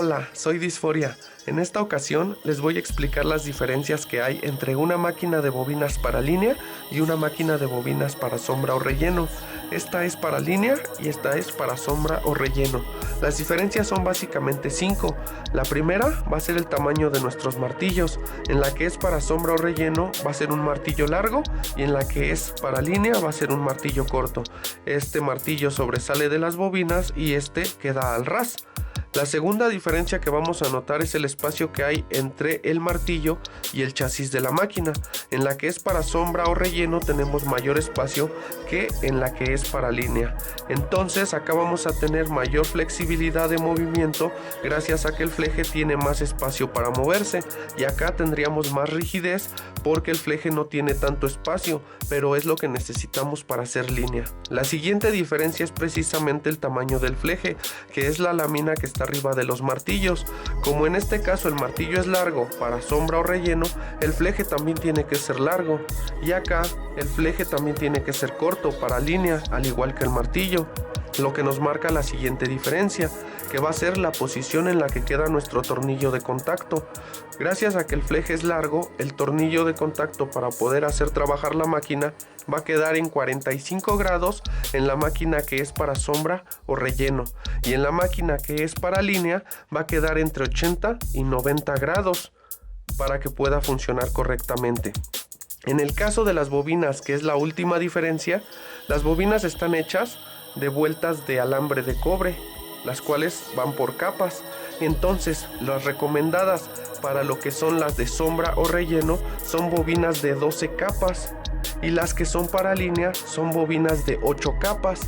Hola, soy Disforia. En esta ocasión les voy a explicar las diferencias que hay entre una máquina de bobinas para línea y una máquina de bobinas para sombra o relleno. Esta es para línea y esta es para sombra o relleno. Las diferencias son básicamente 5. La primera va a ser el tamaño de nuestros martillos. En la que es para sombra o relleno va a ser un martillo largo y en la que es para línea va a ser un martillo corto. Este martillo sobresale de las bobinas y este queda al ras. La segunda diferencia que vamos a notar es el espacio que hay entre el martillo y el chasis de la máquina. En la que es para sombra o relleno tenemos mayor espacio que en la que es para línea. Entonces acá vamos a tener mayor flexibilidad de movimiento gracias a que el fleje tiene más espacio para moverse. Y acá tendríamos más rigidez porque el fleje no tiene tanto espacio, pero es lo que necesitamos para hacer línea. La siguiente diferencia es precisamente el tamaño del fleje, que es la lámina que está arriba de los martillos. Como en este caso el martillo es largo para sombra o relleno, el fleje también tiene que ser largo, y acá el fleje también tiene que ser corto para línea, al igual que el martillo, lo que nos marca la siguiente diferencia, que va a ser la posición en la que queda nuestro tornillo de contacto. Gracias a que el fleje es largo, el tornillo de contacto para poder hacer trabajar la máquina va a quedar en 45 grados en la máquina que es para sombra o relleno, y en la máquina que es para línea va a quedar entre 80 y 90 grados para que pueda funcionar correctamente. En el caso de las bobinas, que es la última diferencia, las bobinas están hechas de vueltas de alambre de cobre, las cuales van por capas. Entonces las recomendadas para lo que son las de sombra o relleno son bobinas de 12 capas, y las que son para línea son bobinas de 8 capas.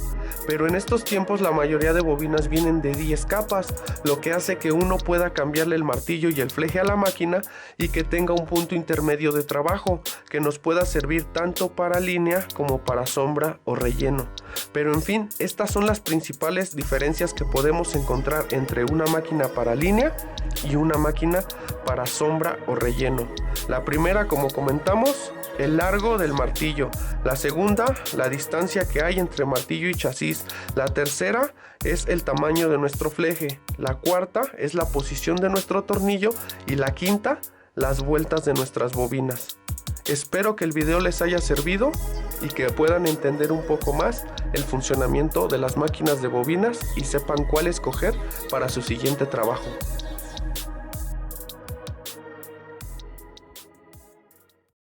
Pero en estos tiempos la mayoría de bobinas vienen de 10 capas, lo que hace que uno pueda cambiarle el martillo y el fleje a la máquina y que tenga un punto intermedio de trabajo que nos pueda servir tanto para línea como para sombra o relleno. Pero en fin, estas son las principales diferencias que podemos encontrar entre una máquina para línea y una máquina para sombra o relleno. La primera, como comentamos, el largo del martillo. La segunda, la distancia que hay entre martillo y chasis. La tercera es el tamaño de nuestro fleje. La cuarta es la posición de nuestro tornillo. Y la quinta, las vueltas de nuestras bobinas. Espero que el video les haya servido y que puedan entender un poco más el funcionamiento de las máquinas de bobinas y sepan cuál escoger para su siguiente trabajo.